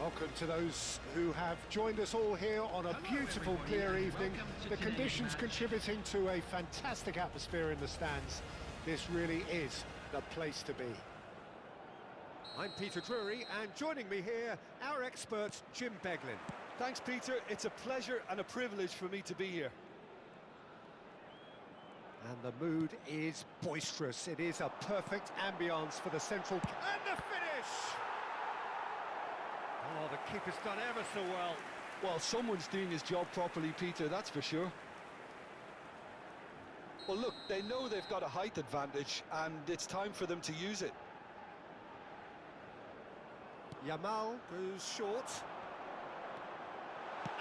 Welcome to those who have joined us all here on a beautiful, clear evening. The conditions contributing to a fantastic atmosphere in the stands. This really is the place to be. I'm Peter Drury, and joining me here, our expert, Jim Beglin. Thanks, Peter. It's a pleasure and a privilege for me to be here. And the mood is boisterous. It is a perfect ambience for the central... And the finish! Oh, the keeper's done ever so well. Well, someone's doing his job properly, Peter, that's for sure. Well, look, they know they've got a height advantage, and it's time for them to use it. Yamal goes short.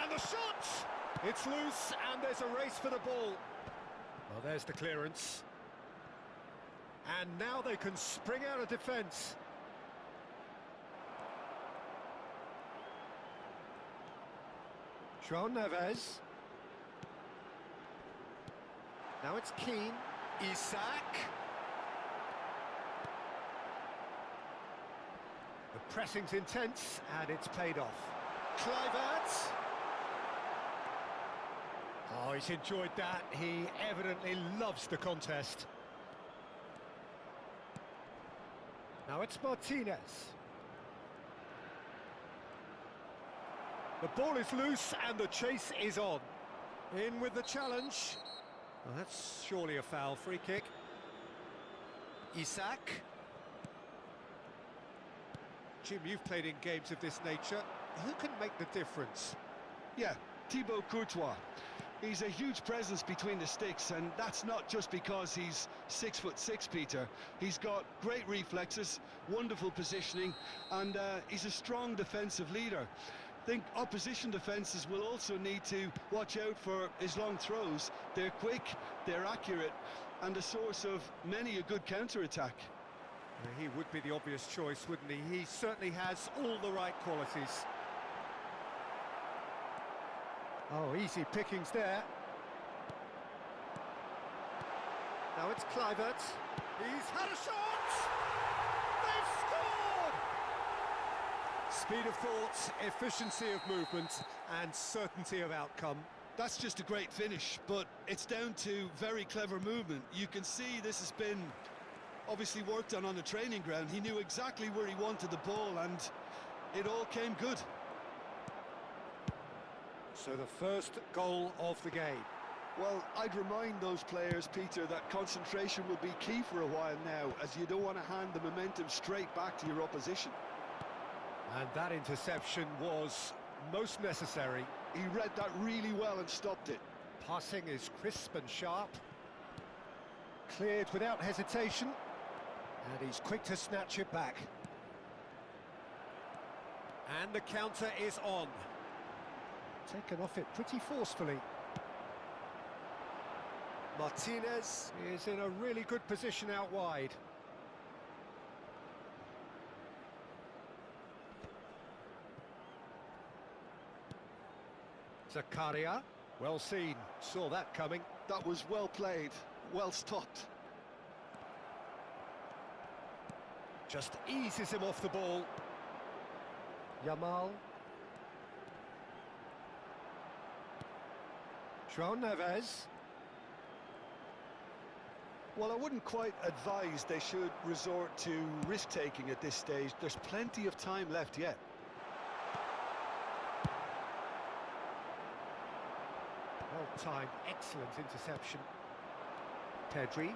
And the shot! It's loose, and there's a race for the ball. Well, there's the clearance. And now they can spring out of defence. João Neves. Now it's Keane. Isak. The pressing's intense, and it's paid off. Kluivert. Oh, he's enjoyed that. He evidently loves the contest. Now it's Martinez. The ball is loose and the chase is on. In with the challenge. Well, that's surely a foul. Free kick. Isak. Jim, you've played in games of this nature. Who can make the difference? Yeah, Thibaut Courtois. He's a huge presence between the sticks, and that's not just because he's 6'6", Peter. He's got great reflexes, wonderful positioning, and he's a strong defensive leader. I think opposition defences will also need to watch out for his long throws. They're quick, they're accurate, and a source of many a good counter-attack. He would be the obvious choice, wouldn't he? He certainly has all the right qualities. Oh, easy pickings there. Now it's Kluivert. He's had a shot! They've scored! Speed of thought, efficiency of movement, and certainty of outcome. That's just a great finish, but it's down to very clever movement. You can see this has been obviously worked on the training ground. He knew exactly where he wanted the ball, and it all came good. So the first goal of the game. Well, I'd remind those players, Peter, that concentration will be key for a while now, as you don't want to hand the momentum straight back to your opposition. And that interception was most necessary. He read that really well and stopped it. Passing is crisp and sharp. Cleared without hesitation. And he's quick to snatch it back. And the counter is on. Taken off it pretty forcefully. Martinez is in a really good position out wide. Zakaria, well seen, saw that coming. That was well played, well stopped. Just eases him off the ball. Yamal. João Neves. Well, I wouldn't quite advise they should resort to risk-taking at this stage. There's plenty of time left yet. Well-timed, excellent interception. Pedri.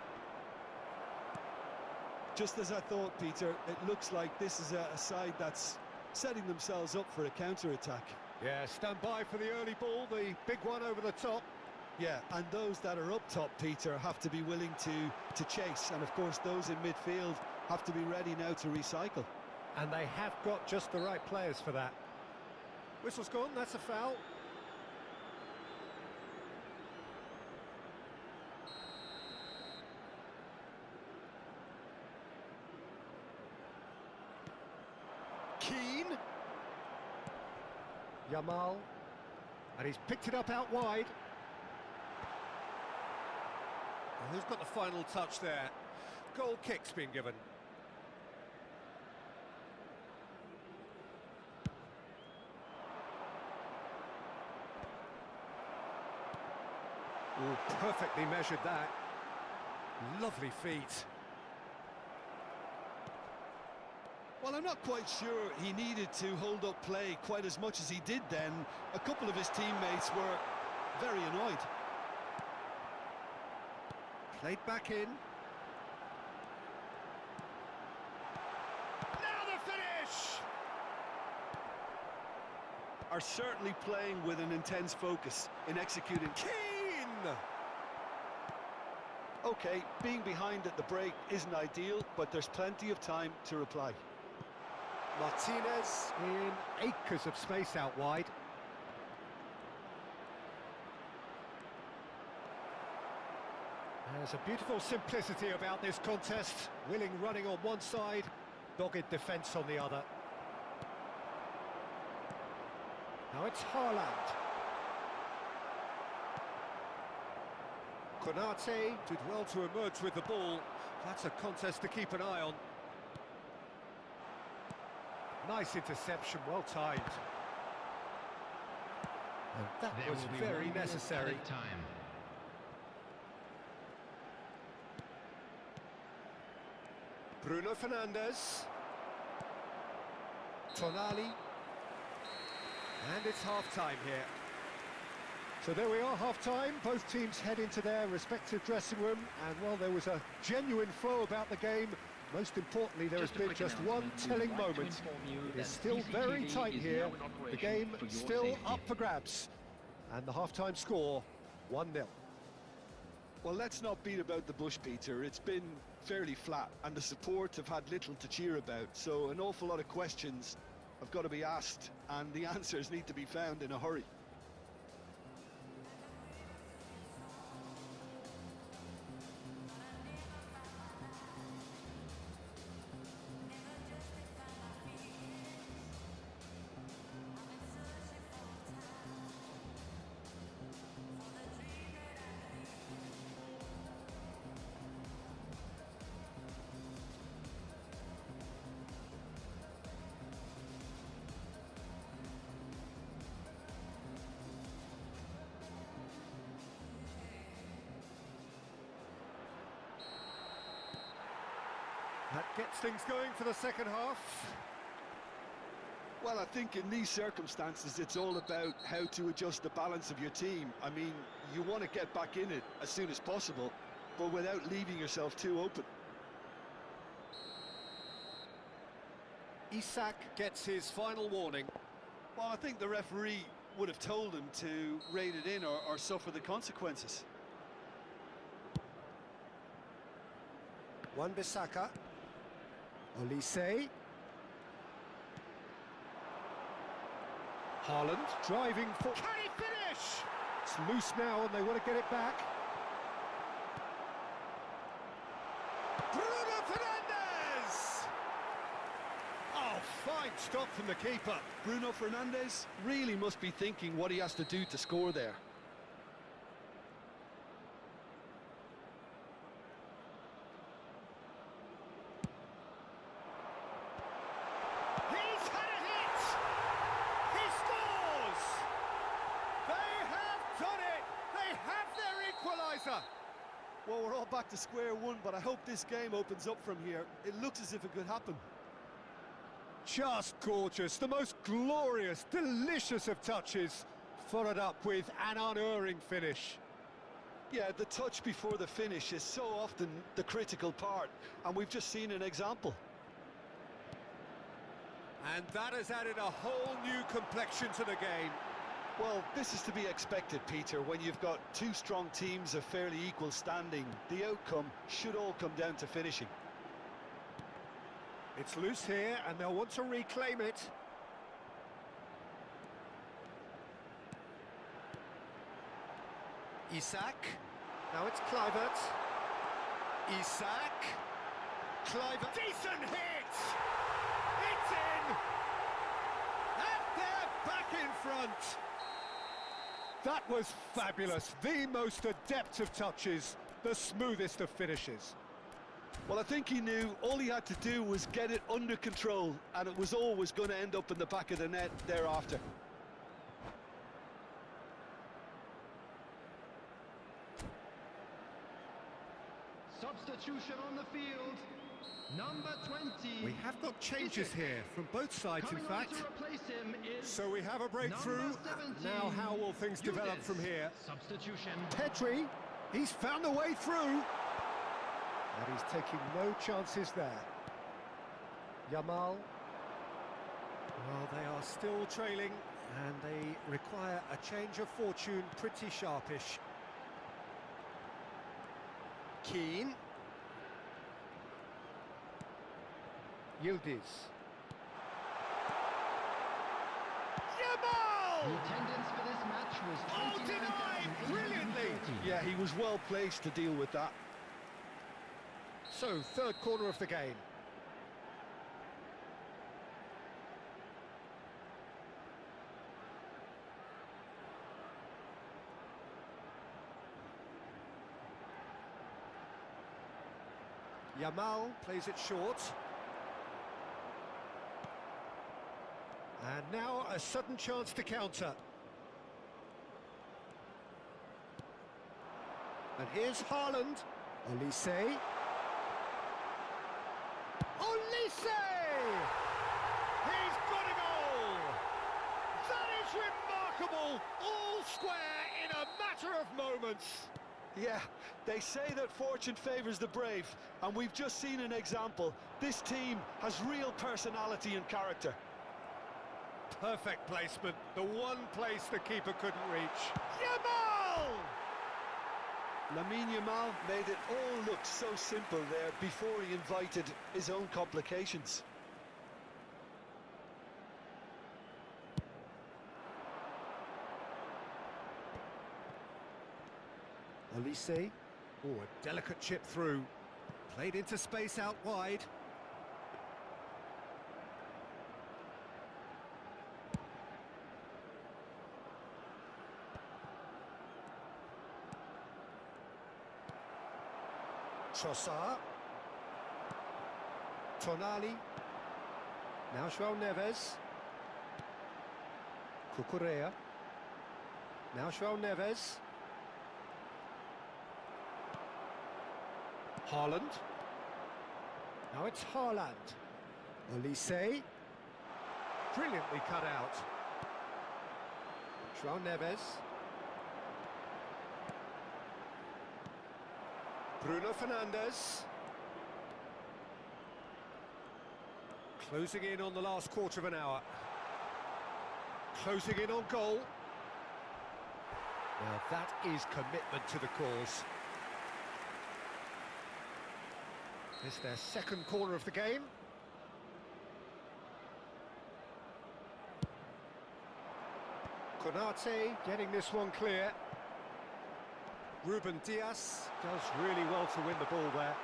Just as I thought, Peter, it looks like this is a side that's setting themselves up for a counter-attack. Yeah, stand by for the early ball, the big one over the top. Yeah, and those that are up top, Peter, have to be willing to chase. And, of course, those in midfield have to be ready now to recycle. And they have got just the right players for that. Whistle's gone, that's a foul. Keane. Yamal. And he's picked it up out wide. And who's got the final touch there? Goal kick's been given. Perfectly measured that. Lovely feet. Well, I'm not quite sure he needed to hold up play quite as much as he did then. A couple of his teammates were very annoyed. Played back in. Now the finish! Are certainly playing with an intense focus in executing. Keane! Okay, being behind at the break isn't ideal, but there's plenty of time to reply. Martinez in acres of space out wide. There's a beautiful simplicity about this contest. Willing running on one side, dogged defence on the other. Now it's Haaland. Konate did well to emerge with the ball. That's a contest to keep an eye on. Nice interception, well timed. And that was very necessary. Time. Bruno Fernandes. Tonali. And it's half-time here. So there we are, half-time. Both teams head into their respective dressing room. And while there was a genuine flow about the game, most importantly, there has been just one telling moment. It is still very tight here. The game still up for grabs. And the half-time score, 1-0. Well, let's not beat about the bush, Peter. It's been fairly flat, and the support have had little to cheer about. So an awful lot of questions have got to be asked, and the answers need to be found in a hurry. That gets things going for the second half. Well, I think in these circumstances, it's all about how to adjust the balance of your team. I mean, you want to get back in it as soon as possible, but without leaving yourself too open. Isak gets his final warning. Well, I think the referee would have told him to rein it in or suffer the consequences. Wan-Bissaka. Olise. Haaland driving for... Can he finish? It's loose now and they want to get it back. Bruno Fernandes! Oh, fine stop from the keeper. Bruno Fernandes really must be thinking what he has to do to score there. Well, we're all back to square one, but I hope this game opens up from here. It looks as if it could happen. Just gorgeous, the most glorious, delicious of touches, followed up with an unerring finish. Yeah, the touch before the finish is so often the critical part, and we've just seen an example. And that has added a whole new complexion to the game. Well, this is to be expected, Peter. When you've got two strong teams of fairly equal standing, the outcome should all come down to finishing. It's loose here, and they'll want to reclaim it. Isak. Now it's Kluivert. Isak. Kluivert. Decent hit! It's in! And they're back in front! That was fabulous. The most adept of touches, the smoothest of finishes. Well, I think he knew all he had to do was get it under control, and it was always going to end up in the back of the net thereafter. Substitution on the field. Number 20. We have got changes here from both sides, in Coming on fact. to replace him is So we have a breakthrough. number 17. Now how will things develop from here? Substitution. Petri, he's found a way through. And he's taking no chances there. Yamal. Well, they are still trailing, and they require a change of fortune pretty sharpish. Keane. Yildiz. Yamal! The attendance for this match was Oh, denied! Brilliantly! Yeah, he was well placed to deal with that. So, third corner of the game. Yamal plays it short. And now a sudden chance to counter. And here's Haaland. Olise. Olise! He's got a goal! That is remarkable! All square in a matter of moments. Yeah, they say that fortune favours the brave, and we've just seen an example. This team has real personality and character. Perfect placement, the one place the keeper couldn't reach. Yamal! Lamine Yamal made it all look so simple there before he invited his own complications. Olise. Oh, a delicate chip through. Played into space out wide. Trossard. Tonali. Now João Neves. Cucurella. Now João Neves. Haaland. Now it's Haaland. Olise. Brilliantly cut out. João Neves. Bruno Fernandes. Closing in on the last quarter of an hour. Closing in on goal. Now that is commitment to the cause. It's their second corner of the game. Konate getting this one clear. Ruben Dias does really well to win the ball there.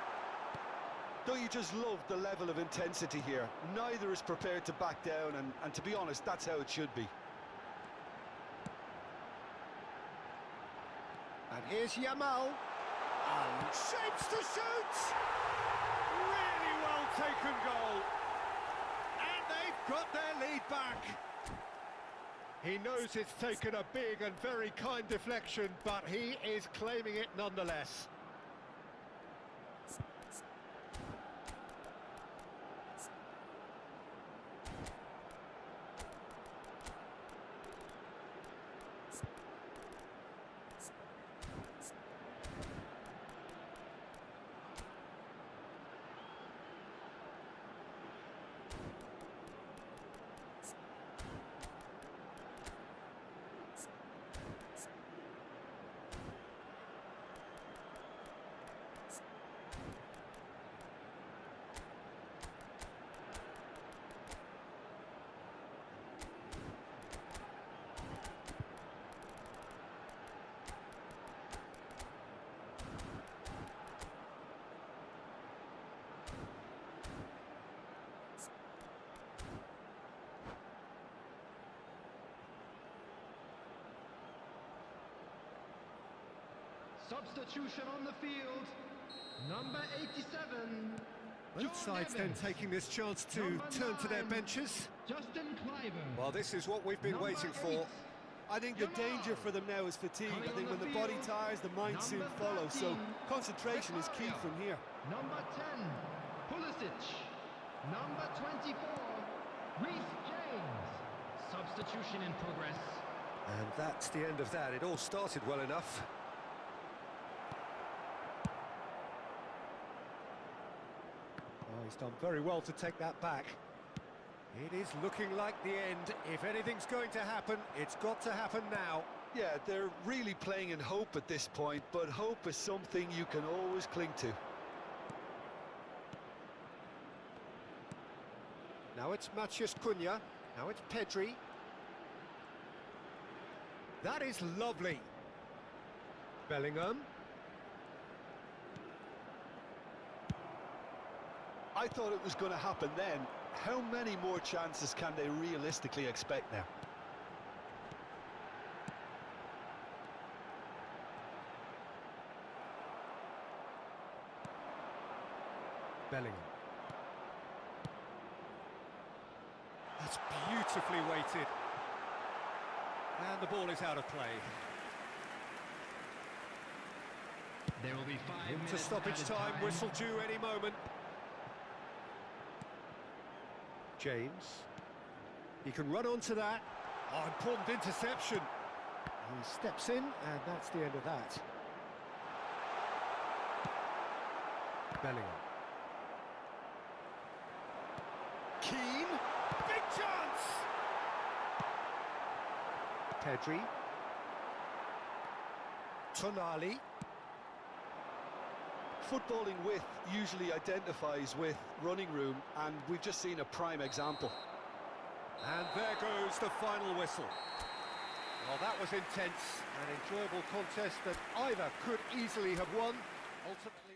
Don't you just love the level of intensity here? Neither is prepared to back down, and to be honest, that's how it should be. And here's Yamal. And shapes to shoot! Really well taken goal. And they've got their lead back. He knows it's taken a big and very kind deflection, but he is claiming it nonetheless. Substitution on the field. Number 87. Both sides then taking this chance to turn to their benches. Justin Cliver. Well, this is what we've been waiting for. I think the danger for them now is fatigue. I think when the body tires, the mind soon follows. So concentration is key from here. Number 10, Pulisic. Number 24, Reece James. Substitution in progress. And that's the end of that. It all started well enough. Oh, he's done very well to take that back. It is looking like the end. If anything's going to happen, it's got to happen now. Yeah, they're really playing in hope at this point, but hope is something you can always cling to. Now it's Matheus Cunha. Now it's Pedri. That is lovely. Bellingham. I thought it was going to happen then. How many more chances can they realistically expect now? Bellingham. That's beautifully weighted. And the ball is out of play. There will be 5 minutes Into stoppage time, whistle due any moment. James. He can run onto that. Oh, important interception. He steps in, and that's the end of that. Bellingham. Keane. Big chance! Pedri. Tonali. Footballing width usually identifies with running room, and we've just seen a prime example. And there goes the final whistle. Well, that was intense, an enjoyable contest that either could easily have won. Ultimately...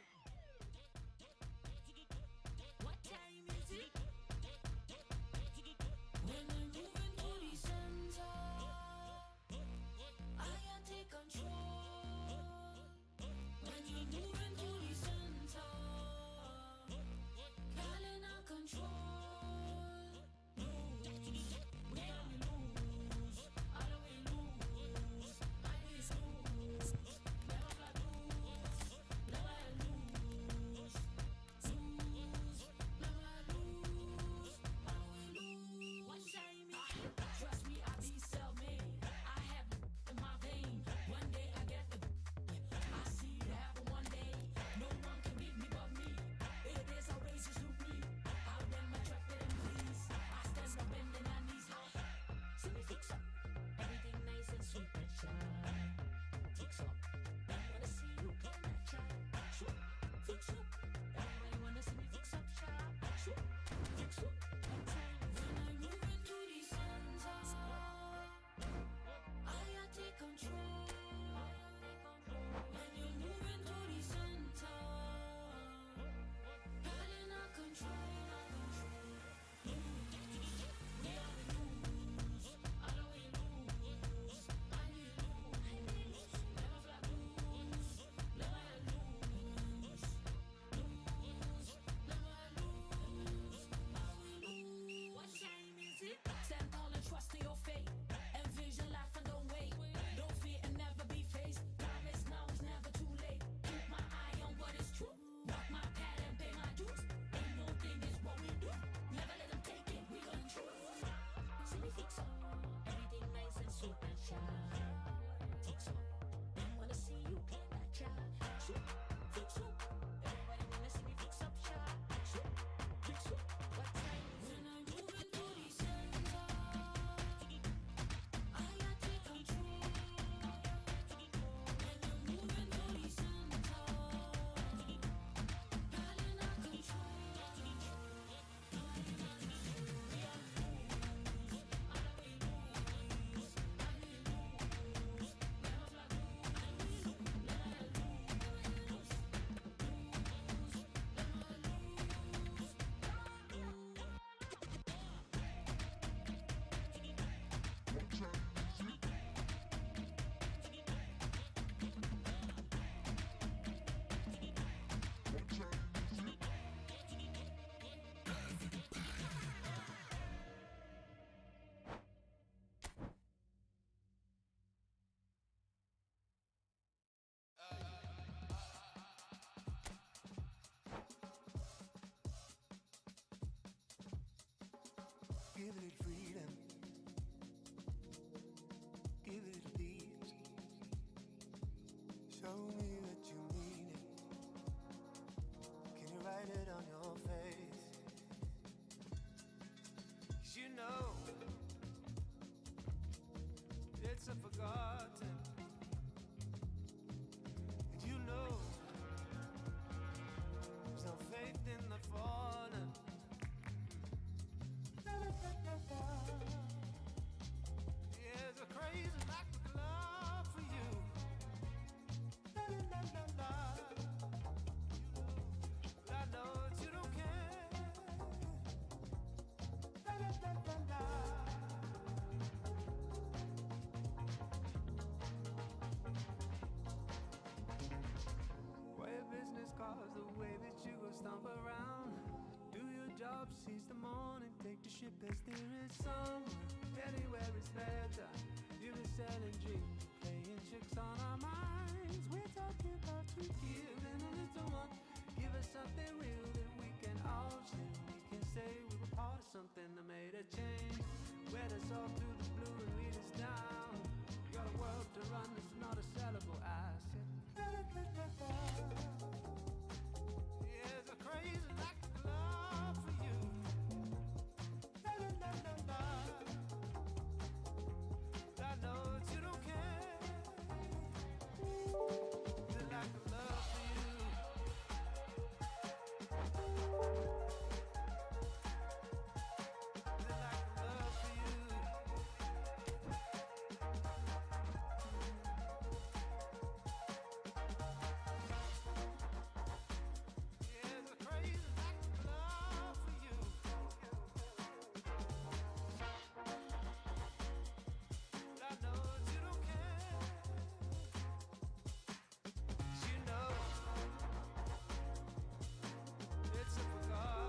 are forgotten. And you know there's no faith in the fallen. There's a crazy lack of love for you. But I know that you don't care. Way of business cards, the way that you go stomp around. Do your job, seize the morning, take the ship as there is somewhere. Anywhere is better. You've been selling dreams, playing tricks on our minds. We're talking about you giving a little one. Give us something real that we can all share. We can say we were part of something that made a change. Wed us all to the blue and lead us down. You got a world to run, this